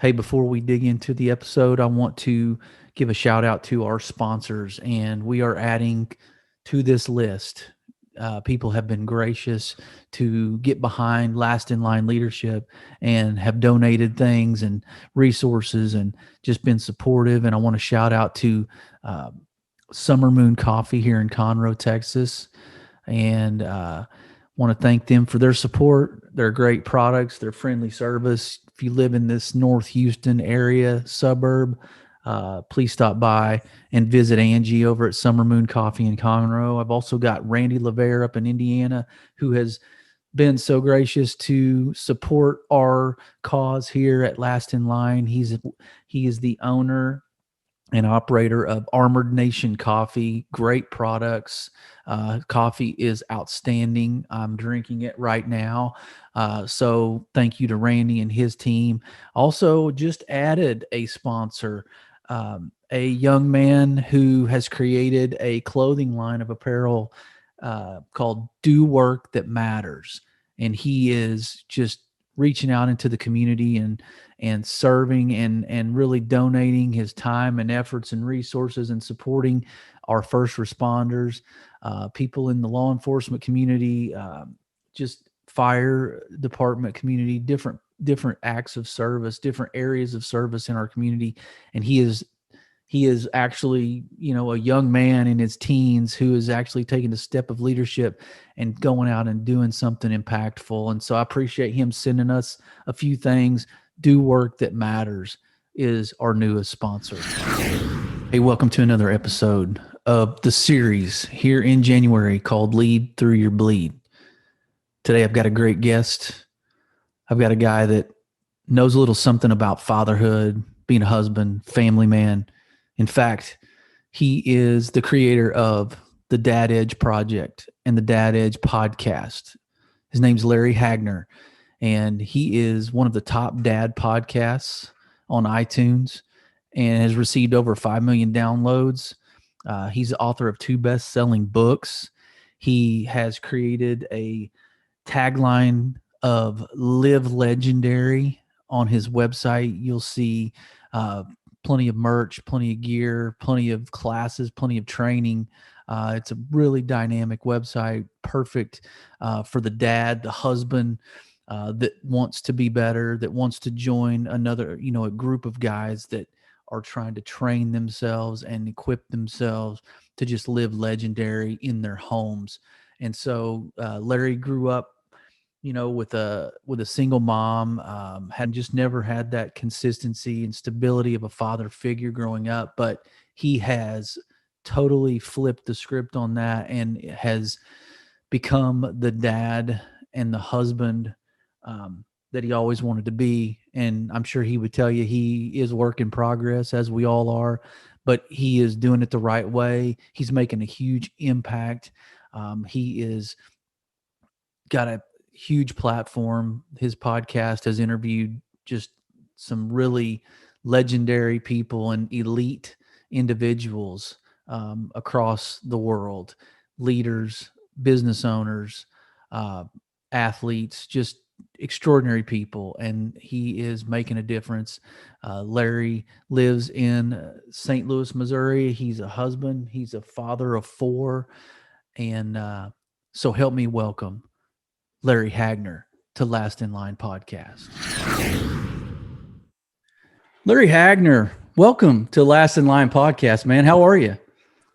Hey, before we dig into the episode, I want to give a shout out to our sponsors, and we are adding to this list. People have been gracious to get behind Last in Line leadership and have donated things and resources and just been supportive. And I want to shout out to uh, Summer Moon Coffee here in Conroe, Texas, and want to thank them for their support. Their great products, their friendly service. If you live in this North Houston area suburb, please stop by and visit Angie over at Summer Moon Coffee in Conroe. I've also got Randy LaVere up in Indiana, who has been so gracious to support our cause here at Last in Line. He is the owner and operator of Armored Nation Coffee. Great products. Coffee is outstanding. I'm drinking it right now. So thank you to Randy and his team. Also, just added a sponsor, a young man who has created a clothing line of apparel called Do Work That Matters. And he is just reaching out into the community and serving and really donating his time and efforts and resources and supporting our first responders, people in the law enforcement community, just fire department community, different acts of service, different areas of service in our community. And he is actually, a young man in his teens who is actually taking a step of leadership and going out and doing something impactful. And so I appreciate him sending us a few things. Do Work That Matters is our newest sponsor. Hey, welcome to another episode of the series here in January called Lead Through Your Bleed. Today, I've got a great guest. I've got a guy that knows a little something about fatherhood, being a husband, family man. In fact, he is the creator of the Dad Edge Project and the Dad Edge Podcast. His name's Larry Hagner, and he is one of the top dad podcasts on iTunes and has received over 5 million downloads. He's the author of 2 best-selling books. He has created a tagline of Live Legendary on his website. You'll see plenty of merch, plenty of gear, plenty of classes, plenty of training. It's a really dynamic website, perfect for the dad, the husband that wants to be better, that wants to join another, a group of guys that are trying to train themselves and equip themselves to just live legendary in their homes. And so Larry grew up, with a single mom, had just never had that consistency and stability of a father figure growing up, but he has totally flipped the script on that and has become the dad and the husband that he always wanted to be. And I'm sure he would tell you he is work in progress, as we all are, but he is doing it the right way. He's making a huge impact. He is got a huge platform. His podcast has interviewed just some really legendary people and elite individuals across the world, leaders, business owners, athletes, just extraordinary people. And he is making a difference. Larry lives in St. Louis, Missouri. He's a husband. He's a father of 4. And so help me welcome Larry Hagner to Last in Line Podcast. Larry Hagner, welcome to Last in Line Podcast, man. How are you?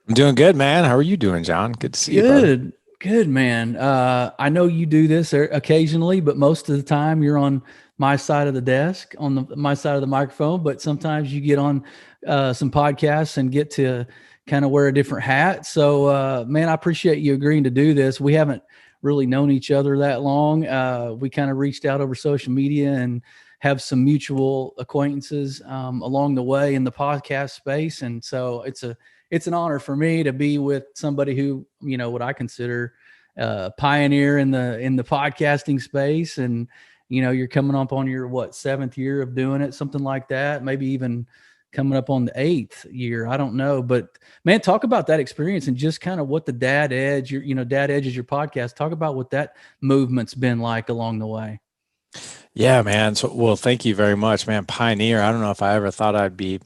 I'm doing good, man. How are you doing, John? Good to see you, bud. Good, man. I know you do this occasionally, but most of the time you're on my side of the desk, on my side of the microphone, but sometimes you get on some podcasts and get to kind of wear a different hat. So, man, I appreciate you agreeing to do this. We haven't really known each other that long. We kind of reached out over social media and have some mutual acquaintances along the way in the podcast space. And so it's an honor for me to be with somebody who, what I consider a pioneer in the podcasting space. And, you're coming up on your 7th year of doing it, something like that, maybe even coming up on the 8th year. I don't know, but man, talk about that experience and just kind of what the Dad Edge, Dad Edge is your podcast. Talk about what that movement's been like along the way. Yeah, man. So, well, thank you very much, man. Pioneer. I don't know if I ever thought I'd be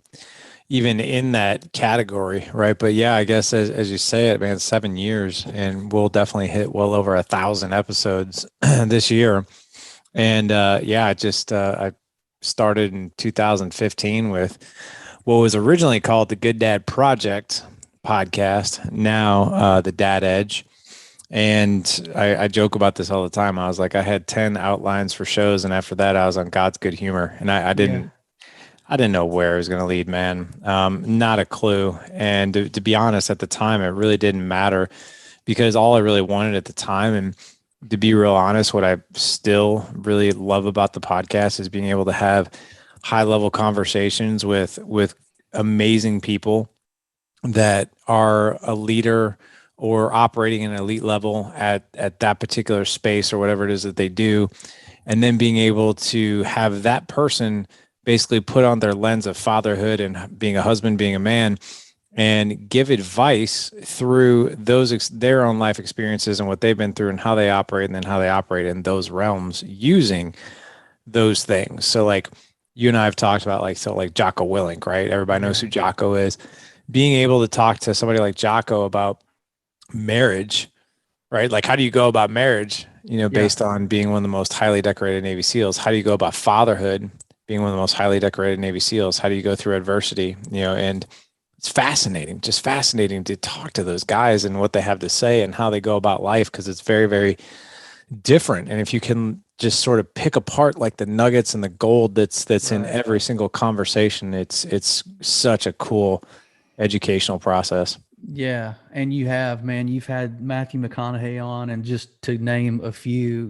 even in that category, right? But yeah, I guess as you say it, man, 7 years, and we'll definitely hit well over 1,000 episodes this year. And yeah, I started in 2015 with what was originally called the Good Dad Project podcast, now the Dad Edge. And I joke about this all the time. I was like, I had 10 outlines for shows, and after that, I was on God's good humor, and Yeah. I didn't know where it was going to lead, man. Not a clue. And to be honest, at the time, it really didn't matter because all I really wanted at the time, and to be real honest, what I still really love about the podcast is being able to have high level conversations with amazing people that are a leader or operating in an elite level at that particular space or whatever it is that they do, and then being able to have that person basically put on their lens of fatherhood and being a husband, being a man, and give advice through their own life experiences and what they've been through and how they operate, and then how they operate in those realms using those things. So like you and I have talked about like Jocko Willink, right? Everybody knows Yeah. who Jocko is. Being able to talk to somebody like Jocko about marriage, right? Like, how do you go about marriage, Yeah. based on being one of the most highly decorated Navy SEALs? How do you go about fatherhood, being one of the most highly decorated Navy SEALs? How do you go through adversity, and it's fascinating, just fascinating to talk to those guys and what they have to say and how they go about life because it's very, very different. And if you can just sort of pick apart like the nuggets and the gold that's in Right. every single conversation, it's such a cool educational process. Yeah, and you've had Matthew McConaughey on, and just to name a few,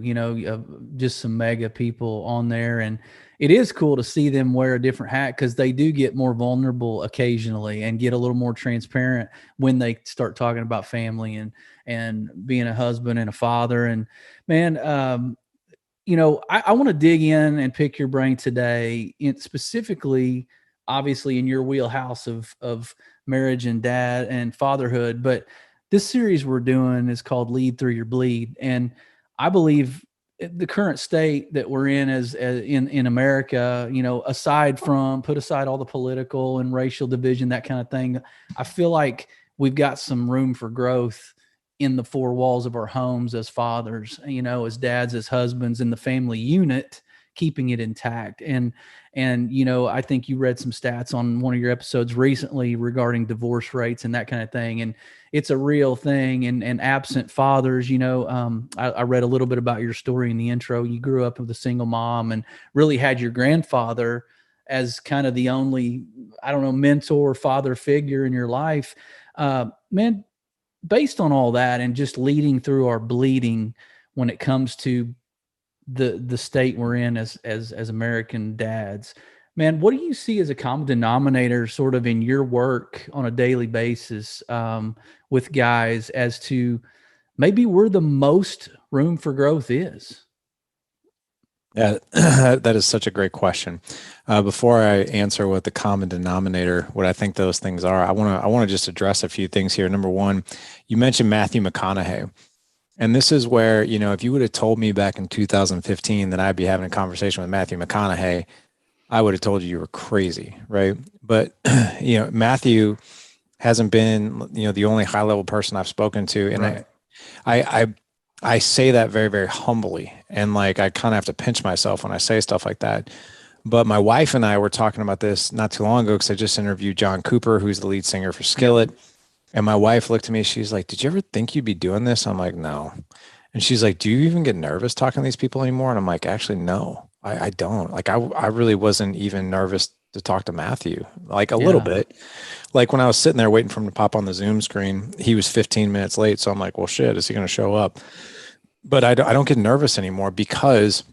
just some mega people on there, and it is cool to see them wear a different hat because they do get more vulnerable occasionally and get a little more transparent when they start talking about family and being a husband and a father. And man, I want to dig in and pick your brain today, specifically, obviously, in your wheelhouse of marriage and dad and fatherhood. But this series we're doing is called "Lead Through Your Bleed," and I believe the current state that we're in as in America, put aside all the political and racial division, that kind of thing, I feel like we've got some room for growth in the four walls of our homes as fathers, as dads, as husbands, in the family unit, keeping it intact. And I think you read some stats on one of your episodes recently regarding divorce rates and that kind of thing. And it's a real thing. And absent fathers, I read a little bit about your story in the intro. You grew up with a single mom and really had your grandfather as kind of the only, I don't know, mentor, father figure in your life. Man, based on all that and just leading through our bleeding when it comes to the state we're in as American dads, man, what do you see as a common denominator sort of in your work on a daily basis, with guys, as to maybe where the most room for growth is? Yeah, that is such a great question. Before I answer what the common denominator, what I think those things are, I want to just address a few things here. Number one, you mentioned Matthew McConaughey, and this is where, if you would have told me back in 2015 that I'd be having a conversation with Matthew McConaughey, I would have told you were crazy, right? But Matthew hasn't been, the only high level person I've spoken to, and Right. I I say that very, very humbly. And like, I kind of have to pinch myself when I say stuff like that. But my wife and I were talking about this not too long ago because I just interviewed John Cooper, who's the lead singer for Yep. Skillet. And my wife looked at me, she's like, "Did you ever think you'd be doing this?" I'm like, "No." And she's like, "Do you even get nervous talking to these people anymore?" And I'm like, "Actually, no, I don't. Like, I really wasn't even nervous to talk to Matthew, like a little Yeah. bit. Like when I was sitting there waiting for him to pop on the Zoom screen, he was 15 minutes late. So I'm like, well, shit, is he going to show up? But I don't get nervous anymore because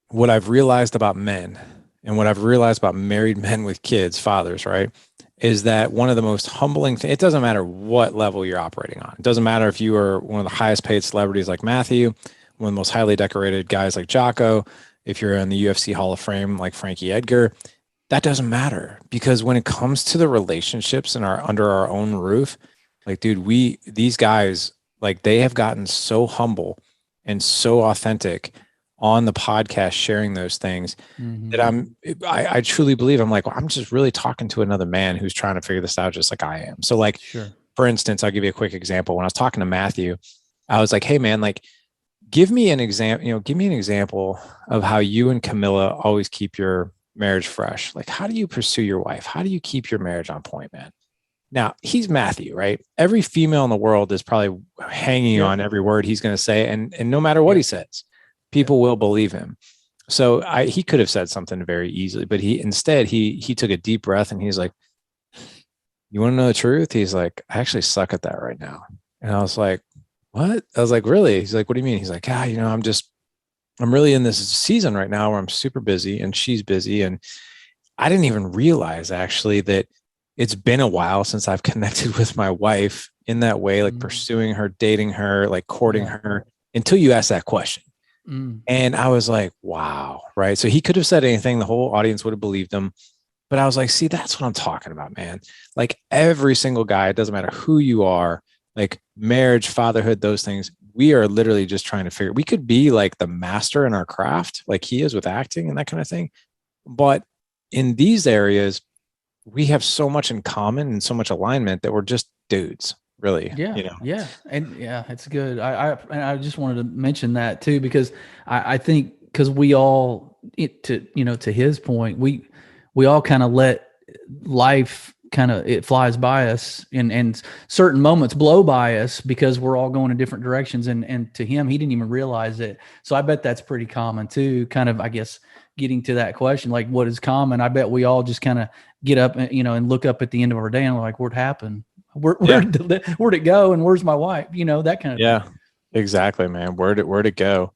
what I've realized about men and what I've realized about married men with kids, fathers, right, is that one of the most humbling things, it doesn't matter what level you're operating on. It doesn't matter if you are one of the highest paid celebrities like Matthew, one of the most highly decorated guys like Jocko, if you're in the UFC Hall of Fame like Frankie Edgar, that doesn't matter because when it comes to the relationships and our under our own roof, like, dude, these guys, like, they have gotten so humble and so authentic on the podcast sharing those things that I truly believe I'm like, well, I'm just really talking to another man who's trying to figure this out just like I am. So like, Sure. for instance, I'll give you a quick example. When I was talking to Matthew, I was like, hey man, like give me an example of how you and Camilla always keep your marriage fresh. Like, how do you pursue your wife? How do you keep your marriage on point, man? Now he's Matthew, right? Every female in the world is probably hanging on every word he's going to say. And no matter what he says, people will believe him. So he could have said something very easily, but he took a deep breath and he's like, you want to know the truth? He's like, I actually suck at that right now. And I was like, what? I was like, really? He's like, what do you mean? He's like, I'm really in this season right now where I'm super busy and she's busy. And I didn't even realize actually that it's been a while since I've connected with my wife in that way, like pursuing her, dating her, like courting her, until you ask that question. And I was like, wow. Right. So he could have said anything. The whole audience would have believed him. But I was like, see, that's what I'm talking about, man. Like every single guy, it doesn't matter who you are, like marriage, fatherhood, those things, we are literally just trying to figure, we could be like the master in our craft, like he is with acting and that kind of thing. But in these areas, we have so much in common and so much alignment that we're just dudes, really. Yeah. You know? Yeah. And yeah, it's good. I just wanted to mention that too, because I think, because we all, to his point, we all kind of let life it flies by us, and certain moments blow by us because we're all going in different directions. And to him, he didn't even realize it. So I bet that's pretty common too, kind of, I guess, getting to that question, like what is common? I bet we all just kind of get up, and look up at the end of our day and we're like, what happened? Where'd it go? And where's my wife? That kind of thing. Yeah, exactly, man. Where'd it go?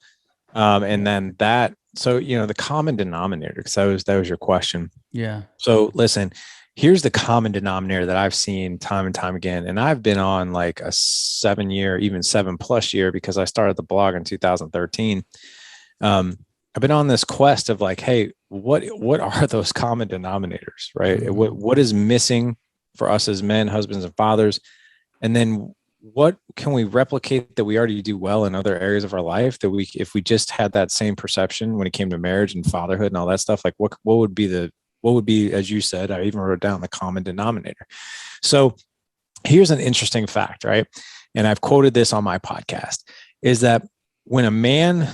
And then that, so, the common denominator, because that was your question. Yeah. So listen, here's the common denominator that I've seen time and time again. And I've been on like a 7-year, even 7+ year, because I started the blog in 2013. I've been on this quest of like, hey, what are those common denominators, right? Mm-hmm. What is missing for us as men, husbands, and fathers? And then what can we replicate that we already do well in other areas of our life, that if we just had that same perception when it came to marriage and fatherhood and all that stuff, like what would be, as you said, I even wrote down the common denominator. So here's an interesting fact, right? And I've quoted this on my podcast, is that when a man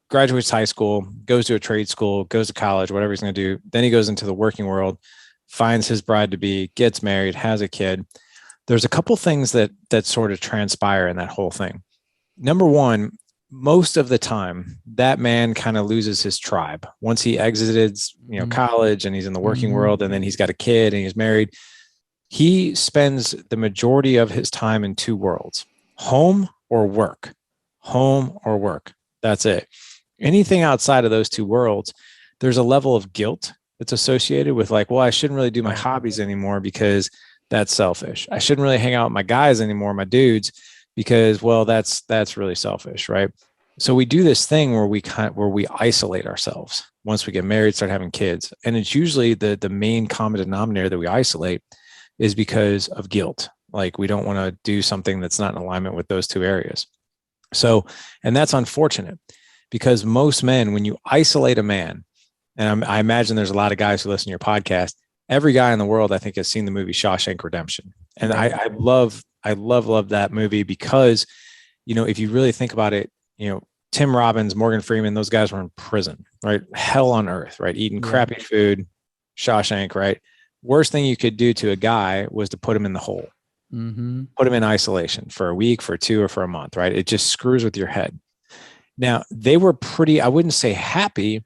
graduates high school, goes to a trade school, goes to college, whatever he's going to do, then he goes into the working world, finds his bride to be, gets married, has a kid. There's a couple things that sort of transpire in that whole thing. Number one, most of the time that man kind of loses his tribe once he exited, college, and he's in the working world, and then he's got a kid and he's married. He spends the majority of his time in two worlds: home or work. That's it. Anything outside of those two worlds, there's a level of guilt that's associated with, like, well, I shouldn't really do my hobbies anymore because that's selfish. I shouldn't really hang out with my guys anymore, my dudes, because, well, that's really selfish, right? So we do this thing where we isolate ourselves once we get married, start having kids. And it's usually the main common denominator that we isolate is because of guilt. Like, we don't want to do something that's not in alignment with those two areas. So, and that's unfortunate, because most men, when you isolate a man, and I imagine there's a lot of guys who listen to your podcast, every guy in the world, I think, has seen the movie Shawshank Redemption. And I love that movie because, if you really think about it, Tim Robbins, Morgan Freeman, those guys were in prison, right? Hell on earth, right? Eating crappy food, Shawshank, right? Worst thing you could do to a guy was to put him in the hole, put him in isolation for a week, for 2, or for a month, right? It just screws with your head. Now, they were pretty, I wouldn't say happy,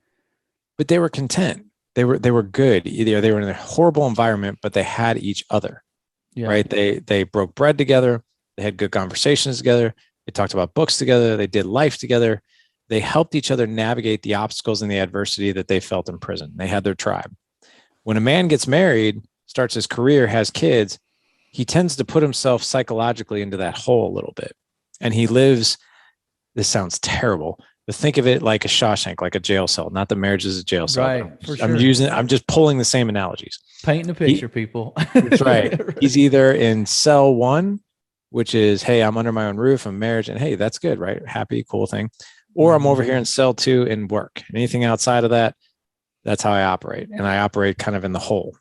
but they were content. They were good. Either they were in a horrible environment, but they had each other, right? They broke bread together. They had good conversations together. They talked about books together. They did life together. They helped each other navigate the obstacles and the adversity that they felt in prison. They had their tribe. When a man gets married, starts his career, has kids, he tends to put himself psychologically into that hole a little bit. And he lives, this sounds terrible, but think of it like a Shawshank, like a jail cell. Not that marriage is a jail cell. Right. For sure. I'm just pulling the same analogies. Painting a picture, people. That's right. He's either in cell 1, which is, hey, I'm under my own roof, I'm married, and hey, that's good, right? Happy, cool thing. or I'm over here in cell 2 and work. Anything outside of that, that's how I operate. And I operate kind of in the hole,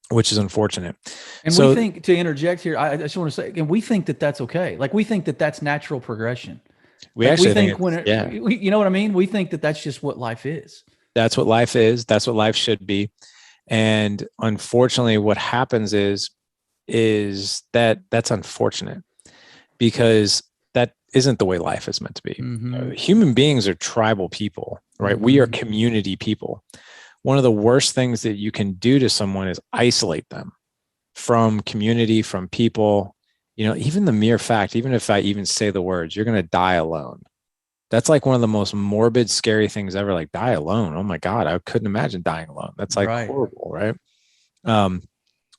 which is unfortunate. And so, we think, to interject here, I just want to say, and we think that that's okay. Like, we think that that's natural progression. We actually think you know what I mean? We think that that's just what life is. That's what life is. That's what life should be. And unfortunately, what happens is that's unfortunate, because that isn't the way life is meant to be. Human beings are tribal people, right? We are community people. One of the worst things that you can do to someone is isolate them from community, from people. Even the mere fact, even if I even say the words, you're going to die alone. That's like one of the most morbid, scary things ever. Like, die alone. Oh my God, I couldn't imagine dying alone. That's like horrible, right?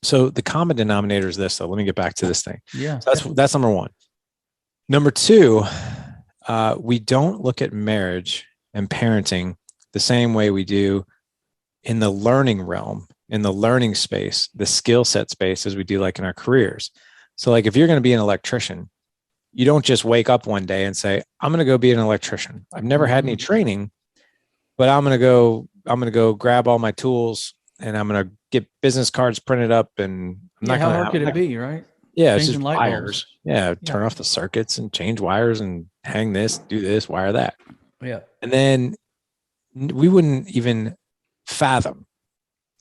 So the common denominator is this. So let me get back to this thing. Yeah, so that's number one. Number two, we don't look at marriage and parenting the same way we do in the learning realm, in the learning space, the skill set space, as we do like in our careers. So like, if you're going to be an electrician, you don't just wake up one day and say, I'm going to go be an electrician. I've never had any training, but I'm going to go grab all my tools and I'm going to get business cards printed up. And how hard could it be, right? Yeah, it's just wires. Yeah, turn off the circuits and change wires and hang this, do this, wire that. Yeah. And then we wouldn't even fathom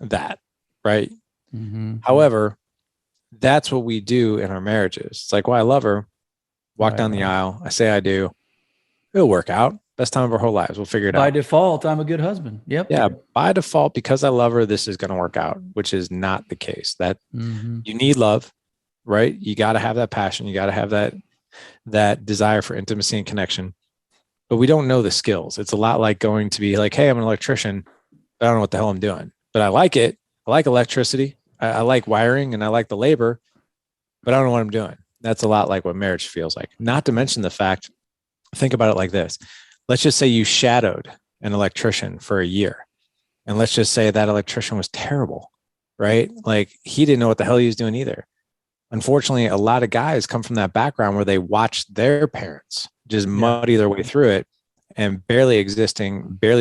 that, right? However, that's what we do in our marriages. It's like, well, I love her. Walk down the aisle. I say I do. It'll work out. Best time of our whole lives. We'll figure it out. By default, I'm a good husband. Yep. Yeah. By default, because I love her, this is going to work out, which is not the case. That you need love, right? You got to have that passion. You got to have that desire for intimacy and connection. But we don't know the skills. It's a lot like going to be like, hey, I'm an electrician, but I don't know what the hell I'm doing. But I like it. I like electricity. I like wiring and I like the labor, but I don't know what I'm doing. That's a lot like what marriage feels like. Not to mention the fact, think about it like this. Let's just say you shadowed an electrician for a year. And let's just say that electrician was terrible, right? Like, he didn't know what the hell he was doing either. Unfortunately, a lot of guys come from that background where they watched their parents just muddy their way through it and barely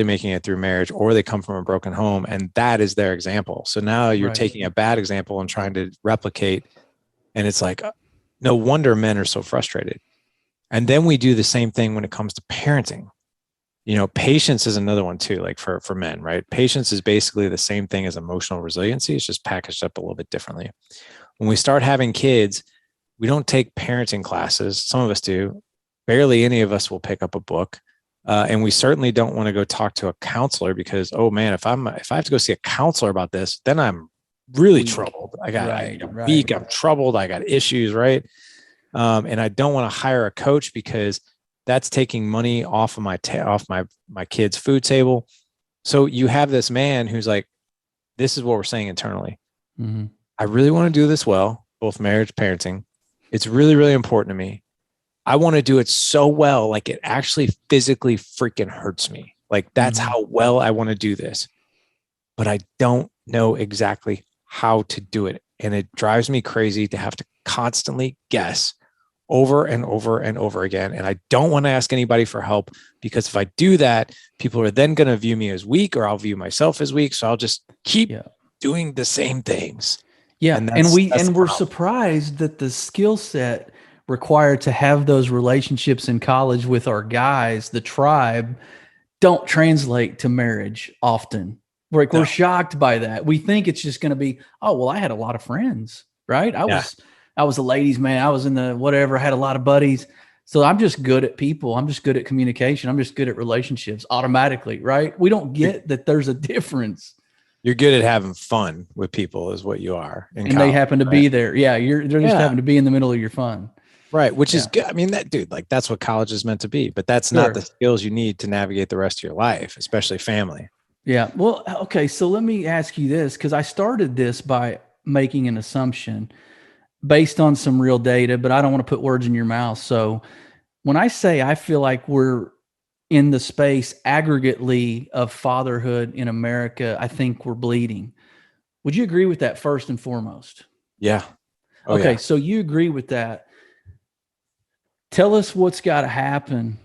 making it through marriage, or they come from a broken home and that is their example. So now you're taking a bad example and trying to replicate. And it's like, no wonder men are so frustrated. And then we do the same thing when it comes to parenting. Patience is another one too, like for men, right? Patience is basically the same thing as emotional resiliency. It's just packaged up a little bit differently. When we start having kids, we don't take parenting classes. Some of us do. Barely any of us will pick up a book. And we certainly don't want to go talk to a counselor because, oh man, if I have to go see a counselor about this, then I'm really troubled. I'm weak. I'm troubled. I got issues. Right. And I don't want to hire a coach because that's taking money off of my kid's food table. So you have this man who's like, this is what we're saying internally. I really want to do this well, both marriage, parenting. It's really, really important to me. I want to do it so well, like it actually physically freaking hurts me. Like that's how well I want to do this. But I don't know exactly how to do it. And it drives me crazy to have to constantly guess over and over and over again. And I don't want to ask anybody for help because if I do that, people are then going to view me as weak or I'll view myself as weak. So I'll just keep doing the same things. Yeah. And we're surprised that the skill set required to have those relationships in college with our guys, the tribe, don't translate to marriage often. We're shocked by that. We think it's just going to be, oh, well, I had a lot of friends, right? I was a ladies' man. I was in the whatever, had a lot of buddies. So I'm just good at people. I'm just good at communication. I'm just good at relationships automatically, right? We don't get that there's a difference. You're good at having fun with people is what you are. And college, they happen to be there. Yeah. They're just happen to be in the middle of your fun. Right. Which is good. I mean, that's what college is meant to be, but that's not the skills you need to navigate the rest of your life, especially family. Yeah. Well, okay. So let me ask you this, because I started this by making an assumption based on some real data, but I don't want to put words in your mouth. So when I say I feel like we're in the space aggregately of fatherhood in America, I think we're bleeding. Would you agree with that first and foremost? Yeah. Okay. So you agree with that. Tell us what's got to happen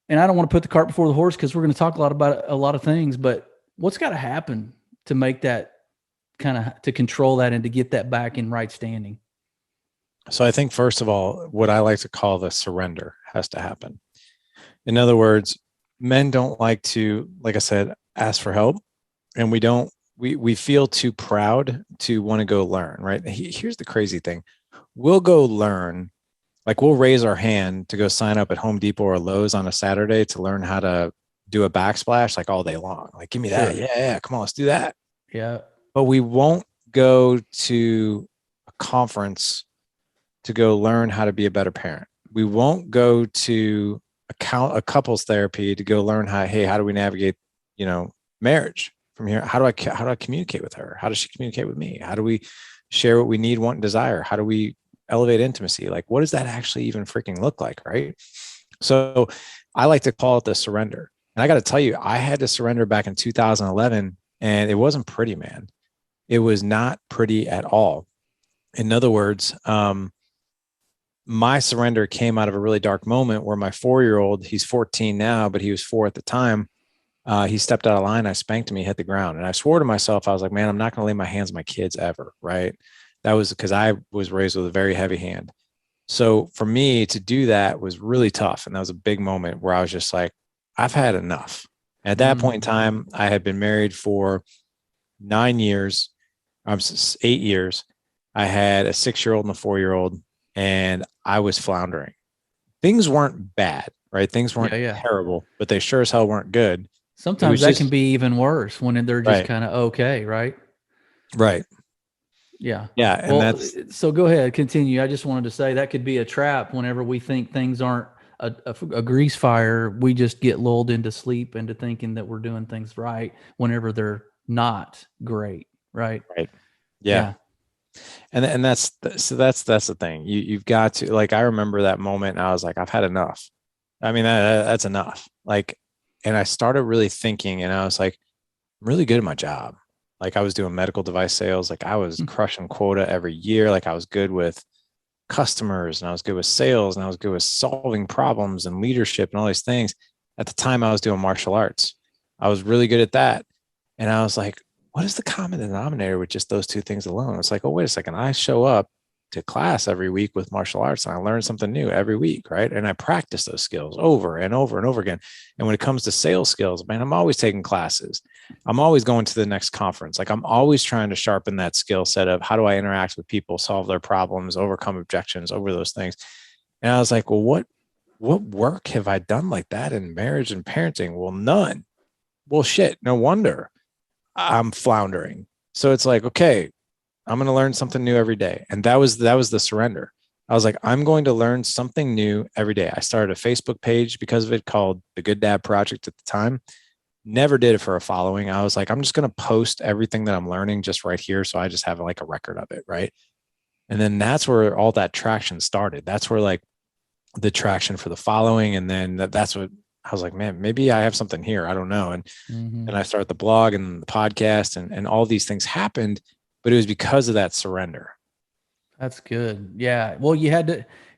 and I don't want to put the cart before the horse because we're going to talk a lot about a lot of things, but what's got to happen to make that to control that and to get that back in right standing? So I think, first of all, what I like to call the surrender has to happen. In other words, men don't like to, like I said, ask for help, and we feel too proud to want to go learn, right? Here's the crazy thing. We'll go learn, like we'll raise our hand to go sign up at Home Depot or Lowe's on a Saturday to learn how to do a backsplash like all day long. Like, give me that. Sure. Yeah. Come on, let's do that. Yeah. But we won't go to a conference to go learn how to be a better parent. We won't go to a couples therapy to go learn how do we navigate, marriage from here? How do I communicate with her? How does she communicate with me? How do we share what we need, want, and desire? How do we elevate intimacy? Like, what does that actually even freaking look like? Right. So I like to call it the surrender. And I got to tell you, I had to surrender back in 2011, and it wasn't pretty, man. It was not pretty at all. In other words, my surrender came out of a really dark moment where my 4-year-old, he's 14 now, but he was 4 at the time. He stepped out of line. I spanked him. He hit the ground. And I swore to myself, I was like, man, I'm not going to lay my hands on my kids ever. Right. That was because I was raised with a very heavy hand. So for me to do that was really tough. And that was a big moment where I was just like, I've had enough. At that point in time, I had been married for 9 years. 8 years. I had a 6-year-old and a 4-year-old, and I was floundering. Things weren't bad, right? Things weren't terrible, but they sure as hell weren't good. Sometimes that can be even worse when they're just kind of okay, right? Right. Yeah. Yeah. And so go ahead, continue. I just wanted to say that could be a trap whenever we think things aren't a grease fire. We just get lulled into sleep, into thinking that we're doing things right whenever they're not great. Right. Right. Yeah. And that's the thing. You've got to, like, I remember that moment and I was like, I've had enough. I mean, that's enough. Like, and I started really thinking, and I was like, I'm really good at my job. Like, I was doing medical device sales. Like, I was crushing quota every year. Like, I was good with customers, and I was good with sales, and I was good with solving problems and leadership and all these things. At the time, I was doing martial arts. I was really good at that. And I was like, what is the common denominator with just those two things alone? It's like, oh, wait a second. I show up to class every week with martial arts, and I learn something new every week, right? And I practice those skills over and over and over again. And when it comes to sales skills, man, I'm always taking classes. I'm always going to the next conference. Like, I'm always trying to sharpen that skill set of how do I interact with people, solve their problems, overcome objections, over those things. And I was like, well, what work have I done like that in marriage and parenting? Well, none. Well, shit, no wonder I'm floundering. So it's like, okay, I'm going to learn something new every day. And that was the surrender. I was like, I'm going to learn something new every day. I started a Facebook page because of it called The Good Dad Project at the time. Never did it for a following. I was like, I'm just going to post everything that I'm learning just right here. So I just have like a record of it. Right. And then that's where all that traction started. That's where like the traction for the following. And then that's what I was like, man, maybe I have something here. I don't know. And I started the blog and the podcast, and all these things happened, but it was because of that surrender. That's good. Yeah. Well, you had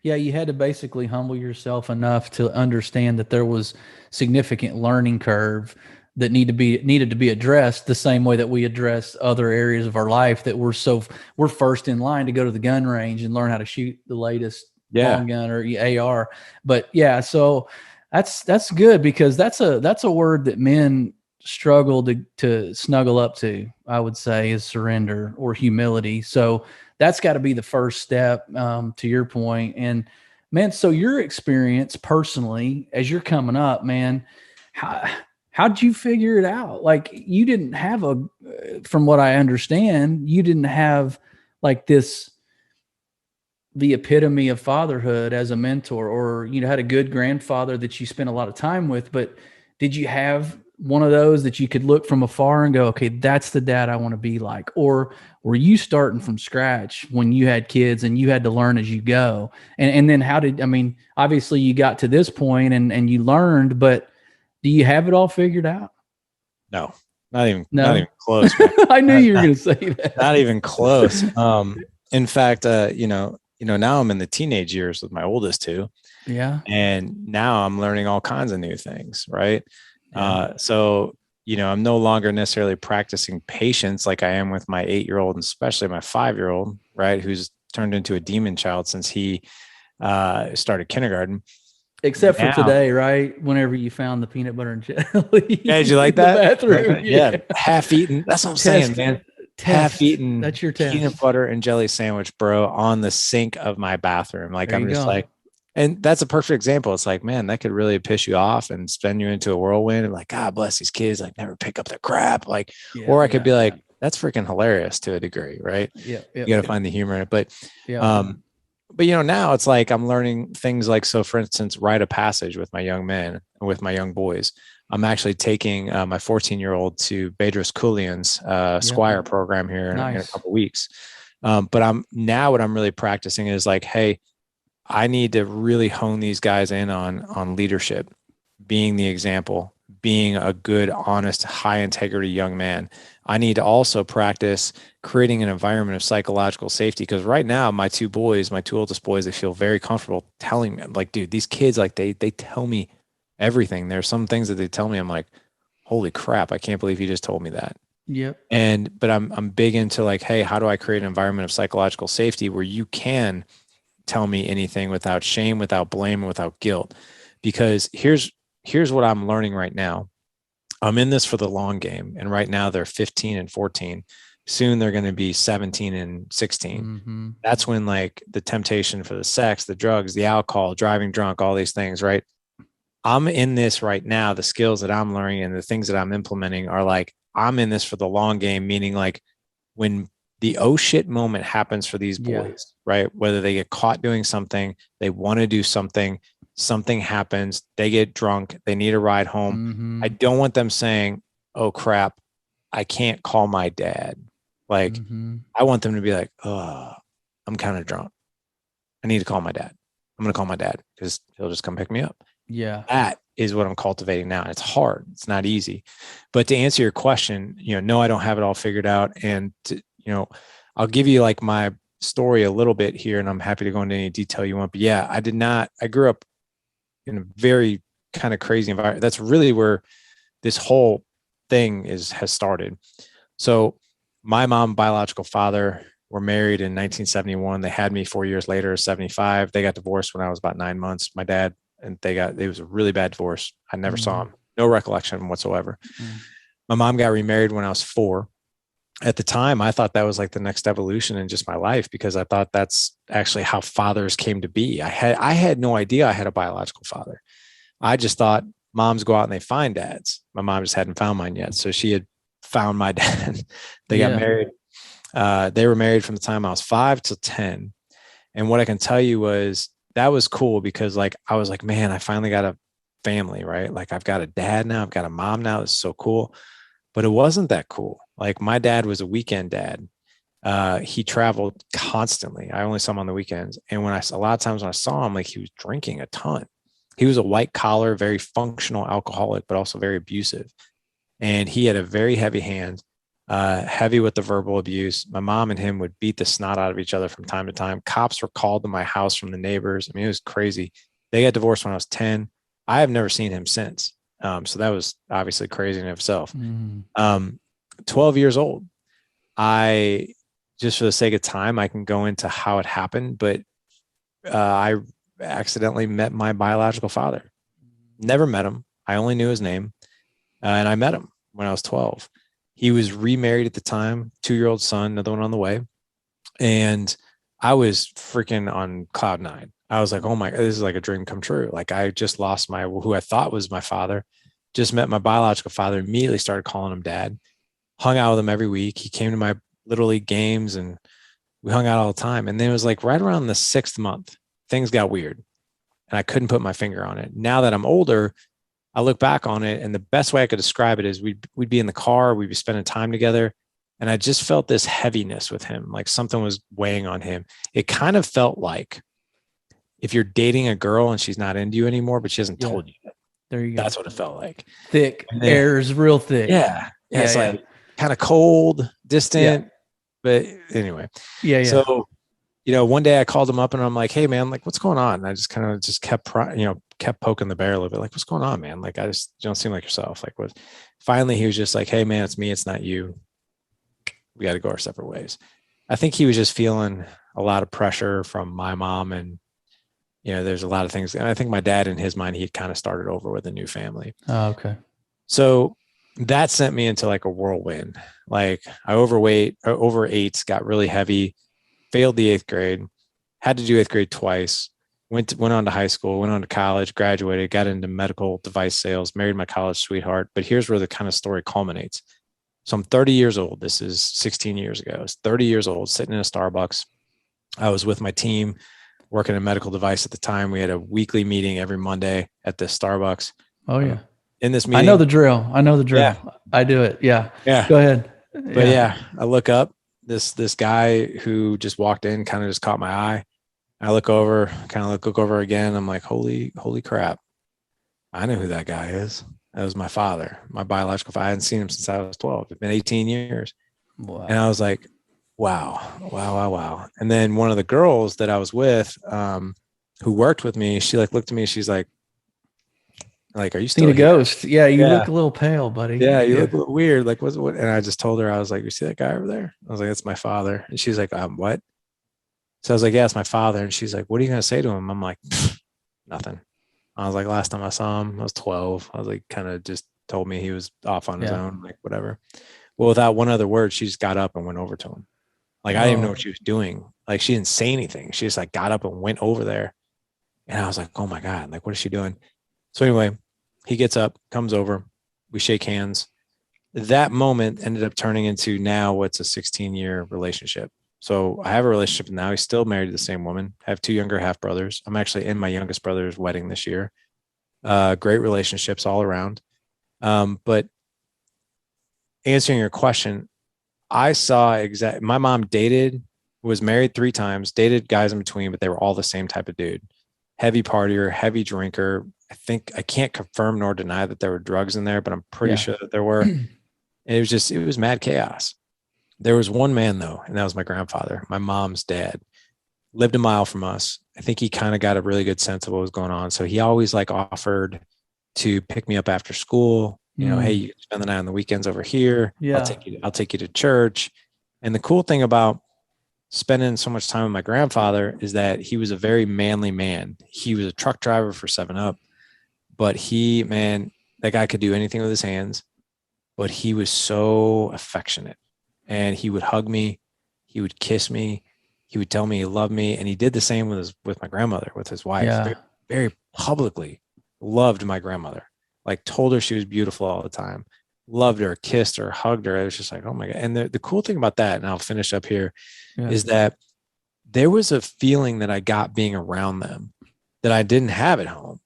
to basically humble yourself enough to understand that there was significant learning curve that needed to be addressed the same way that we address other areas of our life that we're first in line to go to the gun range and learn how to shoot the latest long gun or AR. But yeah, so that's good, because that's a word that men struggle to snuggle up to, I would say, is surrender or humility. So that's got to be the first step, to your point. And man, so your experience personally, as you're coming up, man, how'd you figure it out? Like, you didn't have from what I understand, you didn't have like the epitome of fatherhood as a mentor, or, had a good grandfather that you spent a lot of time with, but did you have one of those that you could look from afar and go, okay, that's the dad I want to be like? Or were you starting from scratch when you had kids and you had to learn as you go? And then obviously you got to this point and you learned, but do you have it all figured out? No, not even close. I knew you were going to say that. Not even close. In fact, now I'm in the teenage years with my oldest two. Yeah. And now I'm learning all kinds of new things. Right. Yeah. So, I'm no longer necessarily practicing patience like I am with my 8-year-old, and especially my 5-year-old, right, who's turned into a demon child since he started kindergarten. Except for Now, today, right? Whenever you found the peanut butter and jelly yeah, did you like in the that? bathroom. Yeah, half eaten. That's what I'm saying, man. Half Test. eaten That's your peanut test. butter and jelly sandwich, bro, on the sink of my bathroom. Like, There I'm you just go. like, and that's a perfect example. It's like, man, that could really piss you off and spin you into a whirlwind. And like, God bless these kids, like never pick up their crap. Like, Yeah. or I could be like, that's freaking hilarious to a degree, right? Yeah. You got to find the humor in it. But, Yeah. but now it's like I'm learning things like, so for instance, rite of passage with my young men and with my young boys. I'm actually taking my 14-year-old to Bedros Keuilian's Squire program here in a couple of weeks. But what I'm really practicing is like, hey, I need to really hone these guys in on leadership, being the example, being a good, honest, high integrity young man. I need to also practice creating an environment of psychological safety, because right now my two oldest boys, they feel very comfortable telling me, like, dude, these kids, like they tell me everything. There's some things that they tell me, I'm like, holy crap, I can't believe you just told me that. Yep. But I'm big into like, hey, how do I create an environment of psychological safety where you can tell me anything without shame, without blame, without guilt? Because here's what I'm learning right now. I'm in this for the long game. And right now they're 15 and 14. Soon they're going to be 17 and 16. Mm-hmm. That's when like the temptation for the sex, the drugs, the alcohol, driving drunk, all these things, right? I'm in this right now. The skills that I'm learning and the things that I'm implementing are like, I'm in this for the long game, meaning like when the oh shit moment happens for these boys, right? Whether they get caught doing something, they want to do something, something happens, they get drunk, they need a ride home. Mm-hmm. I don't want them saying, oh crap, I can't call my dad. Like, I want them to be like, oh, I'm kind of drunk. I need to call my dad. I'm going to call my dad because he'll just come pick me up. Yeah. That is what I'm cultivating now. It's hard. It's not easy. But to answer your question, no, I don't have it all figured out. And, I'll give you like my story a little bit here, and I'm happy to go into any detail you want. But yeah, I grew up in a very kind of crazy environment. That's really where this whole thing has started. So my mom and biological father were married in 1971. They had me 4 years later, 75. They got divorced when I was about 9 months. My dad, and it was a really bad divorce. I never saw him, no recollection whatsoever. My mom got remarried when I was 4. At the time, I thought that was like the next evolution in just my life, because I thought that's actually how fathers came to be. I had no idea I had a biological father. I just thought moms go out and they find dads. My mom just hadn't found mine yet. So she had found my dad. They got married. They were married from the time I was 5 to 10. And what I can tell you was that was cool, because like, I was like, man, I finally got a family, right? Like I've got a dad now, I've got a mom now. It's so cool. But it wasn't that cool. Like my dad was a weekend dad. He traveled constantly. I only saw him on the weekends. And a lot of times when I saw him, like he was drinking a ton. He was a white collar, very functional alcoholic, but also very abusive. And he had a very heavy hand, heavy with the verbal abuse. My mom and him would beat the snot out of each other from time to time. Cops were called to my house from the neighbors. I mean, it was crazy. They got divorced when I was 10. I have never seen him since. So that was obviously crazy in itself. 12 years old. I, just for the sake of time, I can go into how it happened, but I accidentally met my biological father. Never met him. I only knew his name. And I met him when I was 12. He was remarried at the time, 2-year-old son, another one on the way. And I was freaking on cloud 9. I was like, oh my, this is like a dream come true. Like I just lost who I thought was my father, just met my biological father, immediately started calling him dad, hung out with him every week. He came to my little league games and we hung out all the time. And then it was like right around the 6th month, things got weird and I couldn't put my finger on it. Now that I'm older, I look back on it, and the best way I could describe it is we'd be in the car, we'd be spending time together. And I just felt this heaviness with him, like something was weighing on him. It kind of felt like if you're dating a girl and she's not into you anymore, but she hasn't told you yet. There you go. That's what it felt like. Thick. Air is real thick. Yeah. It's like kind of cold, distant. Yeah. But anyway. Yeah. So one day I called him up and I'm like, hey man, like what's going on? And I just kind of just kept poking the bear a little bit. Like, what's going on, man? Like, I just, you don't seem like yourself. Like what, finally he was just like, hey man, it's me. It's not you. We got to go our separate ways. I think he was just feeling a lot of pressure from my mom, and there's a lot of things. And I think my dad, in his mind, he had kind of started over with a new family. Oh, okay. So that sent me into like a whirlwind. Like I overate, got really heavy, failed the 8th grade, had to do 8th grade twice, went on to high school, went on to college, graduated, got into medical device sales, married my college sweetheart. But here's where the kind of story culminates. So I'm 30 years old. This is 16 years ago. I was 30 years old, sitting in a Starbucks. I was with my team working in medical device at the time. We had a weekly meeting every Monday at this Starbucks. Oh yeah. In this meeting, I know the drill. Yeah. I do it. Yeah. Yeah. Go ahead. But yeah, I look up, this guy who just walked in kind of just caught my eye. I look over again. I'm like, holy crap. I know who that guy is. That was my father, my biological father. I hadn't seen him since I was 12. It's been 18 years. Wow. And I was like, wow. And then one of the girls that I was with, who worked with me, she like looked at me. She's like, are you still a ghost? Yeah. You look a little pale, buddy. Yeah. You look a little weird. Like what? And I just told her, I was like, you see that guy over there? I was like, that's my father. And she's like, what? So I was like, yeah, it's my father. And she's like, what are you going to say to him? I'm like, nothing. I was like, last time I saw him, I was 12. I was like, kind of just told me he was off on his own, like whatever. Well, without one other word, she just got up and went over to him. Like, I didn't even know what she was doing. Like, she didn't say anything. She just like got up and went over there. And I was like, oh my God, like, what is she doing? So anyway, he gets up, comes over, we shake hands. That moment ended up turning into now what's a 16-year relationship. So I have a relationship now. He's still married to the same woman. I have 2 younger half brothers. I'm actually in my youngest brother's wedding this year. Great relationships all around. But answering your question, I saw my mom was married 3 times, dated guys in between, but they were all the same type of dude. Heavy partier, heavy drinker. I can't confirm nor deny that there were drugs in there, but I'm pretty sure that there were. And it was mad chaos. There was one man though, and that was my grandfather, my mom's dad. Lived a mile from us. I think he kind of got a really good sense of what was going on. So he always like offered to pick me up after school. Hey, you can spend the night on the weekends over here. Yeah. I'll take you to church. And the cool thing about spending so much time with my grandfather is that he was a very manly man. He was a truck driver for 7-Up, but that guy could do anything with his hands, but he was so affectionate. And he would hug me, he would kiss me, he would tell me he loved me. And he did the same with my grandmother, with his wife. Yeah. Very, very publicly loved my grandmother, like told her she was beautiful all the time, loved her, kissed her, hugged her. It was just like, oh my God. And the cool thing about that, and I'll finish up here, is that there was a feeling that I got being around them that I didn't have at home.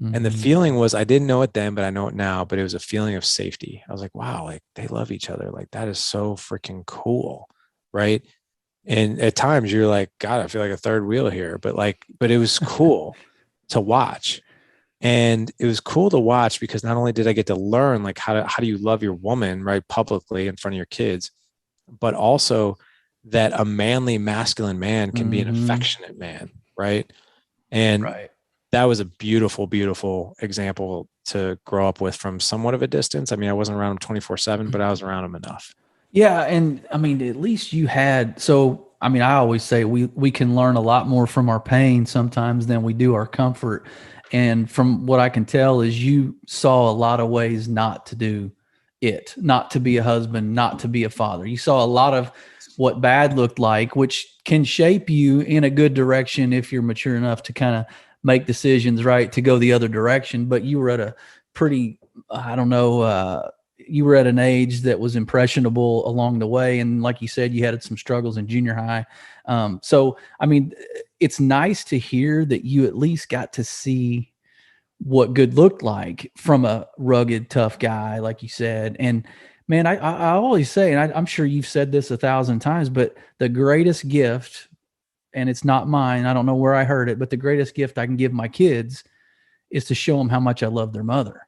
Mm-hmm. And the feeling was, I didn't know it then, but I know it now, but it was a feeling of safety. I was like, wow, like they love each other. Like that is so freaking cool. Right. And at times you're like, God, I feel like a third wheel here, but it was cool to watch. And it was cool to watch because not only did I get to learn, like how do you love your woman, right, publicly in front of your kids, but also that a manly, masculine man can be an affectionate man. Right. And that was a beautiful, beautiful example to grow up with from somewhat of a distance. I mean, I wasn't around him 24/7, but I was around him enough. Yeah. And I mean, at least you had, I always say we can learn a lot more from our pain sometimes than we do our comfort. And from what I can tell is you saw a lot of ways not to do it, not to be a husband, not to be a father. You saw a lot of what bad looked like, which can shape you in a good direction if you're mature enough to kind of make decisions, right, to go the other direction. But you were at a pretty, you were at an age that was impressionable along the way. And like you said, you had some struggles in junior high. So, I mean, it's nice to hear that you at least got to see what good looked like from a rugged, tough guy, like you said. And man, I always say, and I'm sure you've said this 1,000 times, but the greatest gift, and it's not mine, I don't know where I heard it, but the greatest gift I can give my kids is to show them how much I love their mother.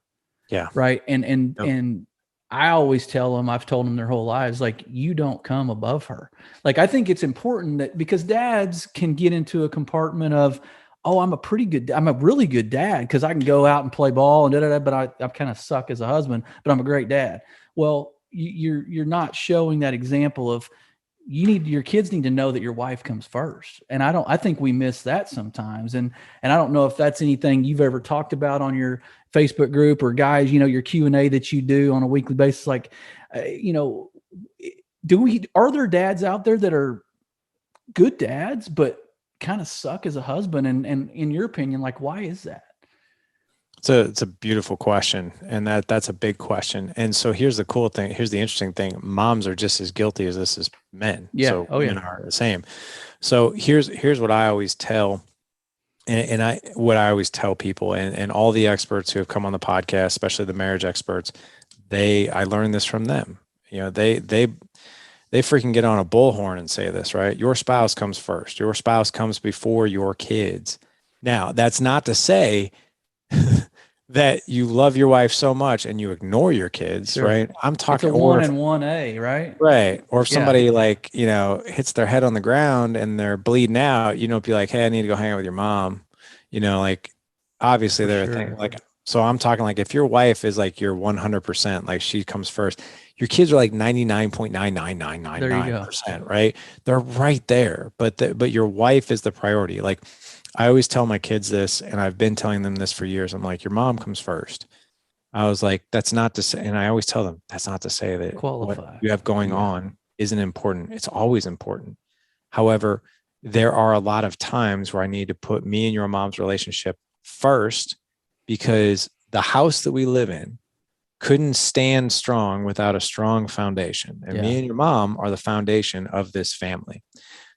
Yeah. Right. And I always tell them, I've told them their whole lives, like, you don't come above her. Like, I think it's important that, because dads can get into a compartment of, oh, I'm a really good dad because I can go out and play ball and but I kind of suck as a husband, but I'm a great dad. Well, you're not showing that example of, your kids need to know that your wife comes first. And I think we miss that sometimes. And I don't know if that's anything you've ever talked about on your Facebook group, or guys, your Q&A that you do on a weekly basis. Like, are there dads out there that are good dads, but kind of suck as a husband? And in your opinion, like, why is that? It's a beautiful question, and that's a big question. And so here's the cool thing. Here's the interesting thing. Moms are just as guilty as this as men. Yeah. So women are the same. So here's what I always tell, what I always tell people, and all the experts who have come on the podcast, especially the marriage experts, I learned this from them. They freaking get on a bullhorn and say this, right? Your spouse comes first. Your spouse comes before your kids. Now, that's not to say that you love your wife so much and you ignore your kids, sure. Right? I'm talking it's a 1 and 1A, right? Right. Or if somebody hits their head on the ground and they're bleeding out, be like, hey, I need to go hang out with your mom. Obviously they're a thing. Like, so I'm talking like, if your wife is like your 100%, like she comes first, your kids are like 99.99999%, right? They're right there, but your wife is the priority. Like, I always tell my kids this, and I've been telling them this for years. I'm like, your mom comes first. I was like, that's not to say, and I always tell them, that's not to say that what you have going on isn't important. It's always important. However, there are a lot of times where I need to put me and your mom's relationship first, because the house that we live in couldn't stand strong without a strong foundation. And me and your mom are the foundation of this family.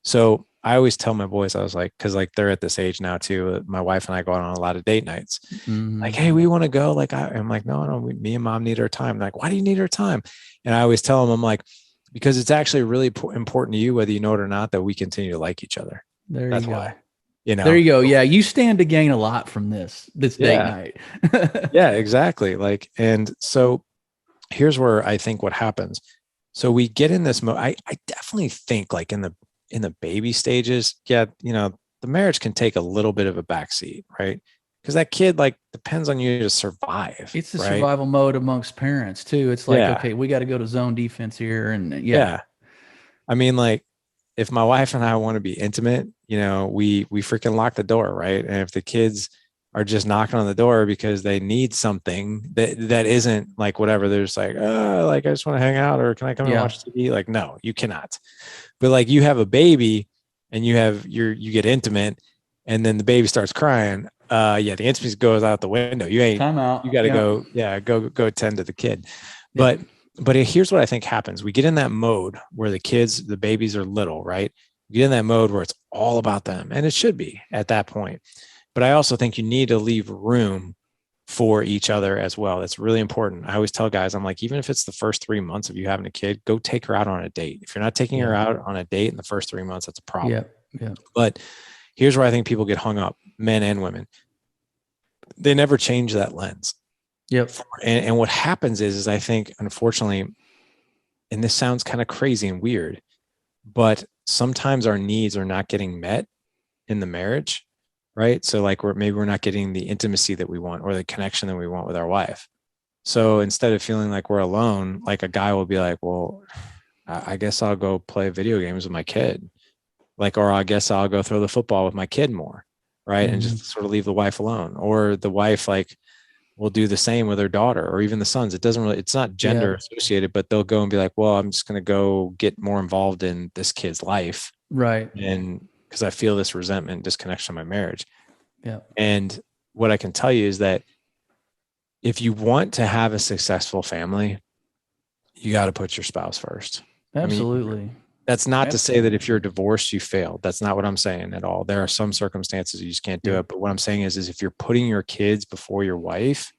So I always tell my boys, I was like, because like they're at this age now too. My wife and I go out on a lot of date nights. Mm-hmm. Like, hey, we want to go. Like, I'm like, no, me and mom need our time. They're like, why do you need our time? And I always tell them, I'm like, because it's actually really important to you, whether you know it or not, that we continue to like each other. That's why. There you go. Yeah, you stand to gain a lot from this date night. Yeah, exactly. Like, and so here's where I think what happens. So we get in this mode. I definitely think like in the baby stages, the marriage can take a little bit of a backseat, right? Because that kid like depends on you to survive. It's the survival mode amongst parents too. It's like, okay, we got to go to zone defense here. And I mean, like, if my wife and I want to be intimate, we freaking lock the door, right? And if the kids are just knocking on the door because they need something that isn't like whatever, they're just like, like I just want to hang out, or can I come and watch TV? Like, no, you cannot. But like, you have a baby and you get intimate, and then the baby starts crying. The intimacy goes out the window. Time out. You got to go tend to the kid. But here's what I think happens. We get in that mode where the babies are little, right? We get in that mode where it's all about them, and it should be at that point. But I also think you need to leave room for each other as well. It's really important. I always tell guys, I'm like, even if it's the first 3 months of you having a kid, go take her out on a date. If you're not taking her out on a date in the first 3 months, that's a problem. Yeah. But here's where I think people get hung up, men and women. They never change that lens. Yep. And what happens is I think, unfortunately, and this sounds kind of crazy and weird, but sometimes our needs are not getting met in the marriage, right? So like we're not getting the intimacy that we want, or the connection that we want with our wife. So instead of feeling like we're alone, like a guy will be like, well, I guess I'll go play video games with my kid. Like, or I guess I'll go throw the football with my kid more, right? Mm-hmm. And just sort of leave the wife alone. Or the wife like will do the same with her daughter, or even the sons. It's not gender associated, but they'll go and be like, well, I'm just going to go get more involved in this kid's life. Right. And because I feel this resentment, disconnection in my marriage. Yeah. And what I can tell you is that if you want to have a successful family, you got to put your spouse first. Absolutely. I mean, that's not to say that if you're divorced, you failed. That's not what I'm saying at all. There are some circumstances you just can't do it. But what I'm saying is if you're putting your kids before your wife,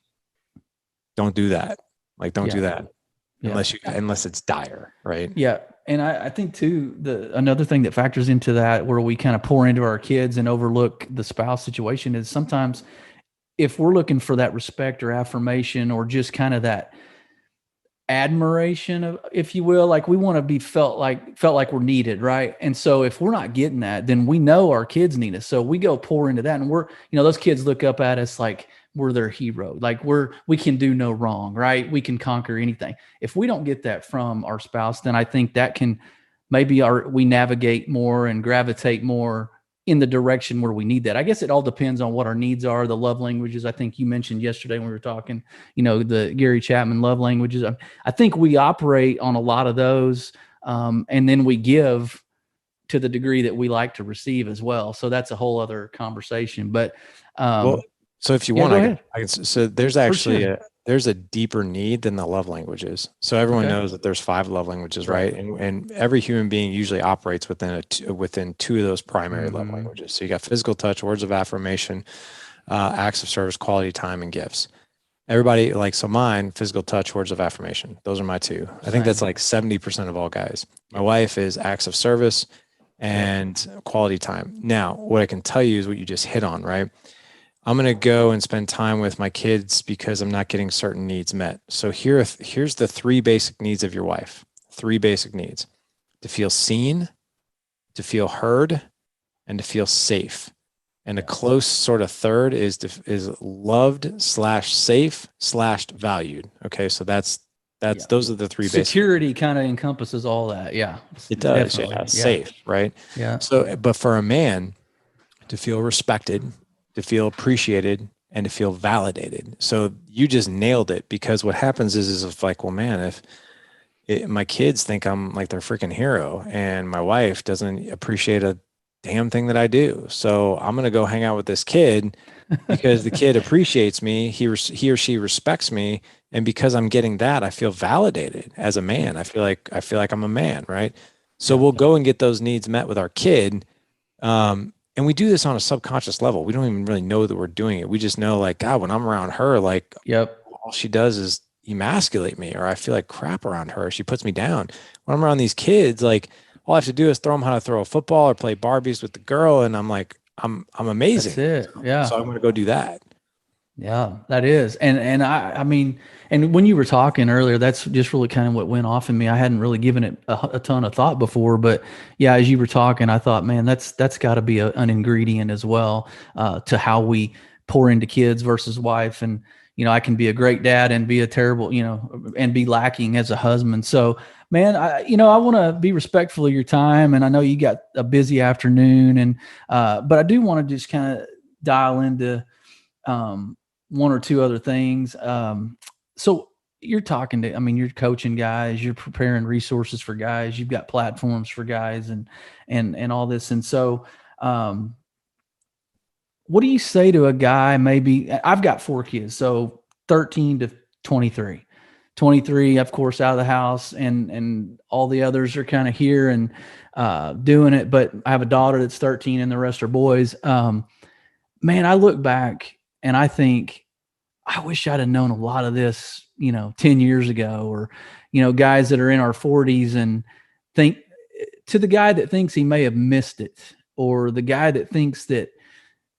don't do that. Like, don't do that unless it's dire, right? Yeah. And I think too, another thing that factors into that, where we kind of pour into our kids and overlook the spouse situation, is sometimes if we're looking for that respect or affirmation, or just kind of that, admiration of, if you will, like we want to be felt like we're needed, right? And so if we're not getting that, then we know our kids need us, so we go pour into that, and we're, those kids look up at us like we're their hero, like we can do no wrong, right? We can conquer anything. If we don't get that from our spouse, then I think that can maybe we navigate more and gravitate more in the direction where we need that. I guess it all depends on what our needs are. The love languages, I think you mentioned yesterday when we were talking, the Gary Chapman love languages. I think we operate on a lot of those. And then we give to the degree that we like to receive as well. So that's a whole other conversation. But so if you want, I can, so there's actually there's a deeper need than the love languages. So everyone knows that there's 5 love languages, right? And every human being usually operates within within 2 of those primary love languages. So you got physical touch, words of affirmation, acts of service, quality time, and gifts. Everybody, like, so mine, physical touch, words of affirmation. Those are my 2. I think that's like 70% of all guys. My wife is acts of service and quality time. Now, what I can tell you is what you just hit on, right? I'm going to go and spend time with my kids because I'm not getting certain needs met. So here's the 3 basic needs of your wife. 3 basic needs: to feel seen, to feel heard, and to feel safe. And a close sort of third is loved / safe / valued. Okay. So those are the 3 basic. Security kind of encompasses all that. Yeah. It does. Yeah. Safe. Right. Yeah. So, but for a man to feel respected, to feel appreciated, and to feel validated. So you just nailed it, because what happens is if, like, well, man, if my kids think I'm like their freaking hero and my wife doesn't appreciate a damn thing that I do, so I'm going to go hang out with this kid because the kid appreciates me. He or she respects me. And because I'm getting that, I feel validated as a man. I feel like I'm a man. Right. So we'll go and get those needs met with our kid. And we do this on a subconscious level. We don't even really know that we're doing it. We just know, like, God, when I'm around her, like, all she does is emasculate me, or I feel like crap around her. She puts me down. When I'm around these kids, like, all I have to do is throw them how to throw a football or play Barbies with the girl. And I'm like, I'm amazing. That's it. Yeah. So I'm going to go do that. Yeah, that is. And I mean, and when you were talking earlier, that's just really kind of what went off in me. I hadn't really given it a ton of thought before, but yeah, as you were talking, I thought, man, that's got to be an ingredient as well, to how we pour into kids versus wife. And, I can be a great dad and be a terrible, and be lacking as a husband. So, man, I want to be respectful of your time, and I know you got a busy afternoon, and, but I do want to just kind of dial into, 1 or 2 other things. So you're you're coaching guys, you're preparing resources for guys, you've got platforms for guys and all this. And so, what do you say to a guy? Maybe I've got 4 kids, so 13 to 23, 23, of course, out of the house, and all the others are kind of here and, doing it. But I have a daughter that's 13 and the rest are boys. Man, I look back and I think, I wish I'd have known a lot of this, 10 years ago, or, guys that are in our 40s, and think, to the guy that thinks he may have missed it, or the guy that thinks that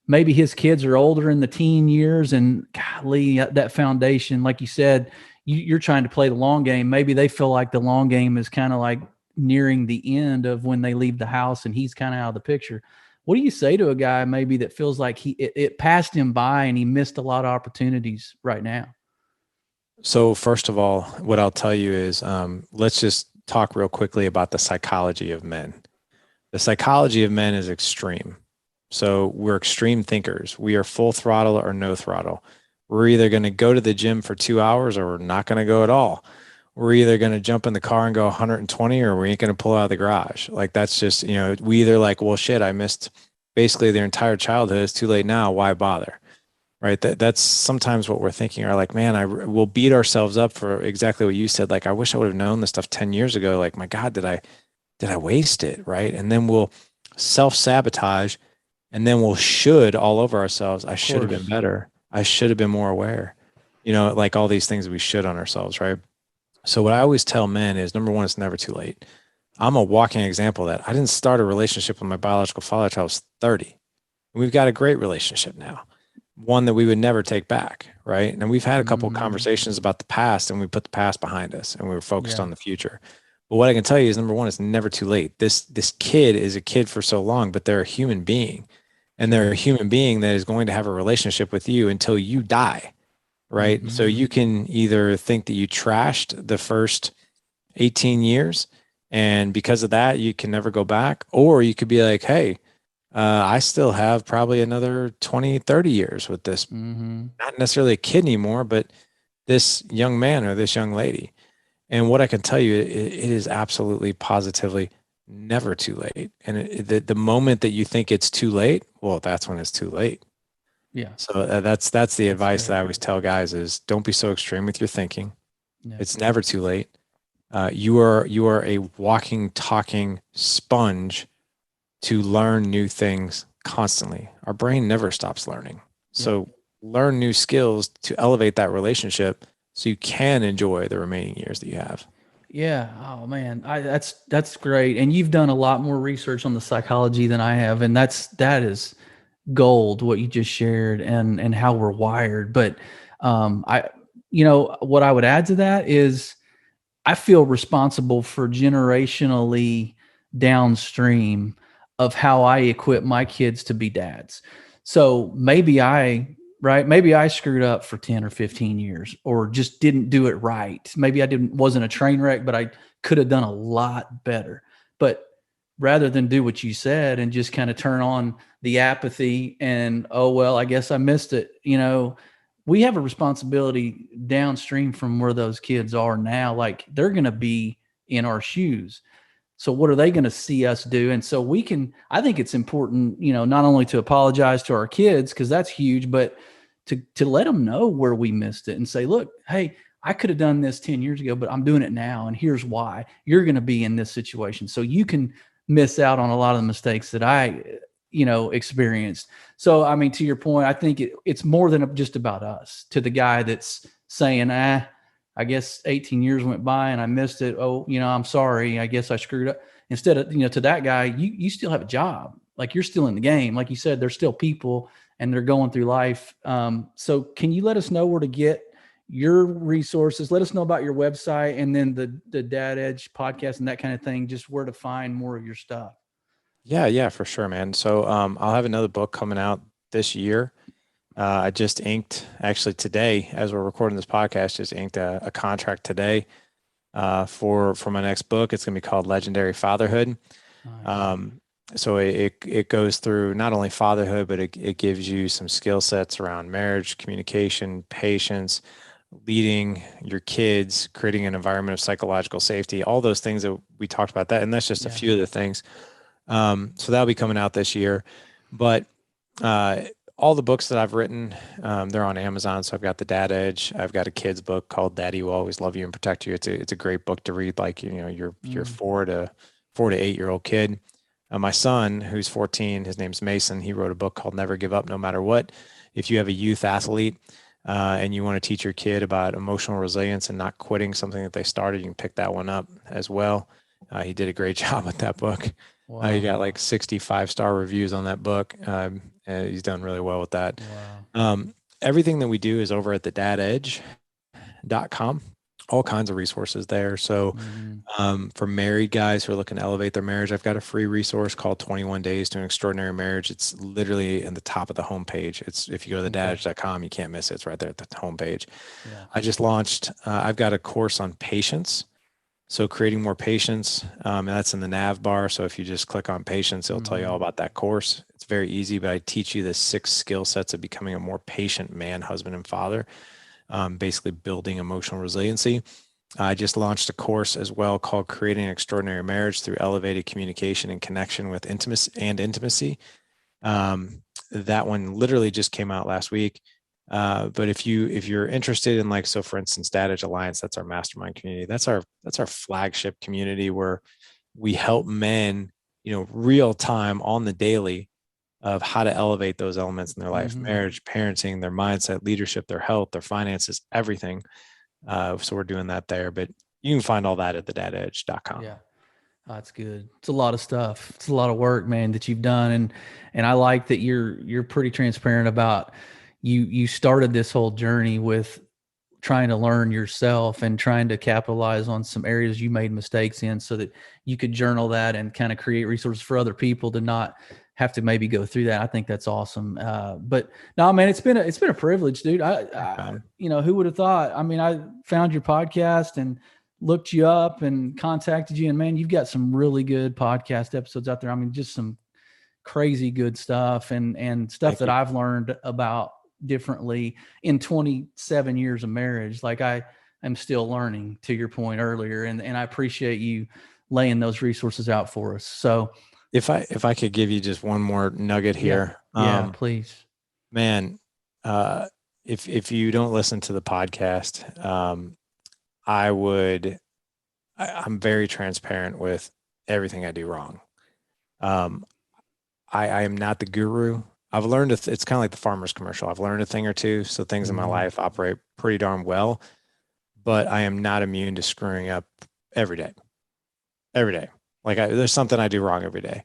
maybe his kids are older in the teen years, and golly, that foundation, like you said, you're trying to play the long game. Maybe they feel like the long game is kind of like nearing the end of when they leave the house and he's kind of out of the picture. What do you say to a guy maybe that feels like it passed him by and he missed a lot of opportunities right now? So first of all, what I'll tell you is, let's just talk real quickly about the psychology of men. The psychology of men is extreme. So we're extreme thinkers. We are full throttle or no throttle. We're either going to go to the gym for 2 hours, or we're not going to go at all. We're either going to jump in the car and go 120, or we ain't going to pull out of the garage. Like, that's just, we either like, well, shit, I missed basically their entire childhood. It's too late now. Why bother? Right. That's sometimes what we're thinking, are like, man, we'll beat ourselves up for exactly what you said. Like, I wish I would have known this stuff 10 years ago. Like, my God, did I waste it? Right. And then we'll self-sabotage, and then we'll should all over ourselves. I should have been better. I should have been more aware, like all these things that we should on ourselves. Right. So what I always tell men is, number one, it's never too late. I'm a walking example of that. I didn't start a relationship with my biological father until I was 30. And we've got a great relationship now. one that we would never take back, right? And we've had a couple of Mm-hmm. conversations about the past, and we put the past behind us, and we were focused Yeah. on the future. But what I can tell you is, number one, it's never too late. This kid is a kid for so long, but they're a human being, and they're a human being that is going to have a relationship with you until you die, right? So Mm-hmm. you can either think that you trashed the first 18 years, and because of that, you can never go back, or you could be like, hey, I still have probably another 20, 30 years with this, Mm-hmm. not necessarily a kid anymore, but this young man or this young lady. And what I can tell you, it is absolutely positively never too late. And the moment that you think it's too late, well, that's when it's too late. Yeah. So that's the advice great. that I always tell guys is don't be so extreme with your thinking. Yeah. It's never too late. You are a walking, talking sponge to learn new things constantly. Our brain never stops learning. So learn new skills to elevate that relationship so you can enjoy the remaining years that you have. Yeah. Oh man, that's great. And you've done a lot more research on the psychology than I have, and that is gold what you just shared, and how we're wired. But I, what I would add to that is I feel responsible for generationally downstream of how I equip my kids to be dads. So maybe I screwed up for 10 or 15 years or just didn't do it right. Maybe I wasn't a train wreck, but I could have done a lot better. But rather than do what you said and just kind of turn on the apathy and, oh, well, I guess I missed it, we have a responsibility downstream from where those kids are now. Like they're going to be in our shoes. So what are they going to see us do? And so I think it's important, not only to apologize to our kids, because that's huge, but to let them know where we missed it and say, look, hey, I could have done this 10 years ago, but I'm doing it now. And here's why. You're going to be in this situation. So you can miss out on a lot of the mistakes that I, experienced. So, I mean, to your point, I think it's more than just about us. To the guy that's saying, I guess 18 years went by and I missed it. Oh, I'm sorry. I guess I screwed up. Instead of, to that guy, you still have a job. Like you're still in the game. Like you said, there's still people and they're going through life. So can you let us know where to get your resources? Let us know about your website and then the Dad Edge podcast and that kind of thing, just where to find more of your stuff. Yeah, for sure, man. So I'll have another book coming out this year. I just inked actually today, as we're recording this podcast, just inked a contract today for my next book. It's going to be called Legendary Fatherhood. Nice. So it goes through not only fatherhood, but it gives you some skill sets around marriage, communication, patience, leading your kids, creating an environment of psychological safety, all those things that we talked about that. And that's just a few of the things. So that'll be coming out this year, but all the books that I've written, they're on Amazon. So I've got the Dad Edge. I've got a kid's book called Daddy Will Always Love You and Protect You. It's a great book to read, like your 4 to 8 year old kid. My son, who's 14, his name's Mason. He wrote a book called Never Give Up No Matter What. If you have a youth athlete and you want to teach your kid about emotional resilience and not quitting something that they started, you can pick that one up as well. He did a great job with that book. Wow. He got like 65-star reviews on that book. And he's done really well with that. Wow. Everything that we do is over at thedadedge.com. All kinds of resources there. So for married guys who are looking to elevate their marriage, I've got a free resource called 21 Days to an Extraordinary Marriage. It's literally in the top of the homepage. It's if you go to thedadedge.com, you can't miss it. It's right there at the homepage. Yeah. I just launched, I've got a course on patience. So creating more patience, and that's in the nav bar. So if you just click on patience, it'll tell you all about that course. It's very easy, but I teach you the 6 skill sets of becoming a more patient man, husband, and father, basically building emotional resiliency. I just launched a course as well called Creating an Extraordinary Marriage Through Elevated Communication and Connection with Intimacy. That one literally just came out last week. But if you're interested in, like, so for instance, Dad Edge Alliance, that's our mastermind community. That's our flagship community where we help men, real time on the daily of how to elevate those elements in their life, marriage, parenting, their mindset, leadership, their health, their finances, everything. So we're doing that there, but you can find all that at thedadedge.com. Yeah. That's good. It's a lot of stuff. It's a lot of work, man, that you've done. And I like that you're pretty transparent about, you started this whole journey with trying to learn yourself and trying to capitalize on some areas you made mistakes in so that you could journal that and kind of create resources for other people to not have to maybe go through that. I think that's awesome. But no, man, it's been a privilege, dude. Who would have thought? I mean, I found your podcast and looked you up and contacted you, and man, you've got some really good podcast episodes out there. I mean, just some crazy good stuff and stuff that I've learned about differently in 27 years of marriage. Like I am still learning, to your point earlier, and I appreciate you laying those resources out for us. So if I could give you just one more nugget here. Yeah, please. Man, if you don't listen to the podcast, I'm very transparent with everything I do wrong. I am not the guru. I've learned it's kind of like the farmer's commercial. I've learned a thing or two. So things in my life operate pretty darn well, but I am not immune to screwing up every day. Like there's something I do wrong every day.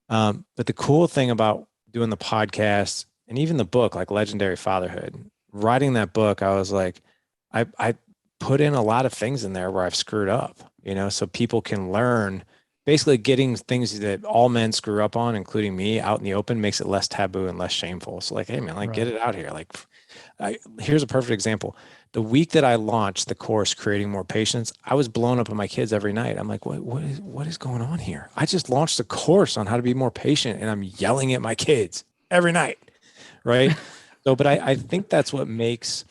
But the cool thing about doing the podcast and even the book, like Legendary Fatherhood, writing that book, I was like, I put in a lot of things in there where I've screwed up, so people can learn. Basically getting things that all men screw up on, including me, out in the open makes it less taboo and less shameful. So like, hey man, like get it out here. Like here's a perfect example. The week that I launched the course, Creating More Patience, I was blown up on my kids every night. I'm like, what is going on here? I just launched a course on how to be more patient and I'm yelling at my kids every night. Right. So, but I think that's what makes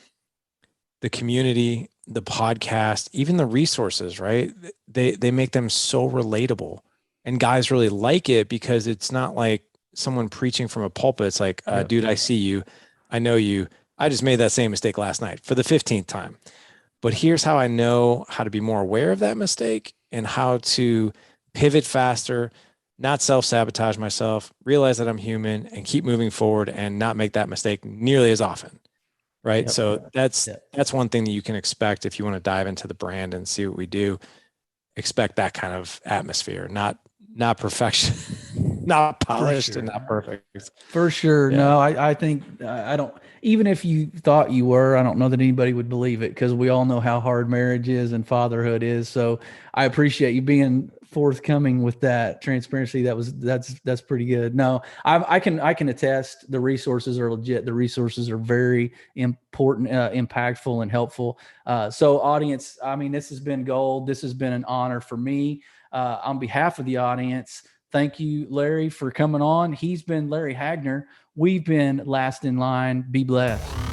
the community, the podcast, even the resources, right? They make them so relatable, and guys really like it because it's not like someone preaching from a pulpit. It's like, dude, I see you. I know you. I just made that same mistake last night for the 15th time, but here's how I know how to be more aware of that mistake and how to pivot faster, not self-sabotage myself, realize that I'm human and keep moving forward and not make that mistake nearly as often. Right. Yep. So that's one thing that you can expect if you want to dive into the brand and see what we do. Expect that kind of atmosphere, not perfection, not polished and not perfect. For sure. Yeah. No, I think I don't, even if you thought you were, I don't know that anybody would believe it because we all know how hard marriage is and fatherhood is. So I appreciate you being forthcoming with that transparency. That's pretty good. No, I can attest the resources are legit. The resources are very important, impactful and helpful. So audience, I mean, this has been gold. This has been an honor for me. On behalf of the audience, thank you, Larry, for coming on. He's been Larry Hagner. We've been Last in Line. Be blessed.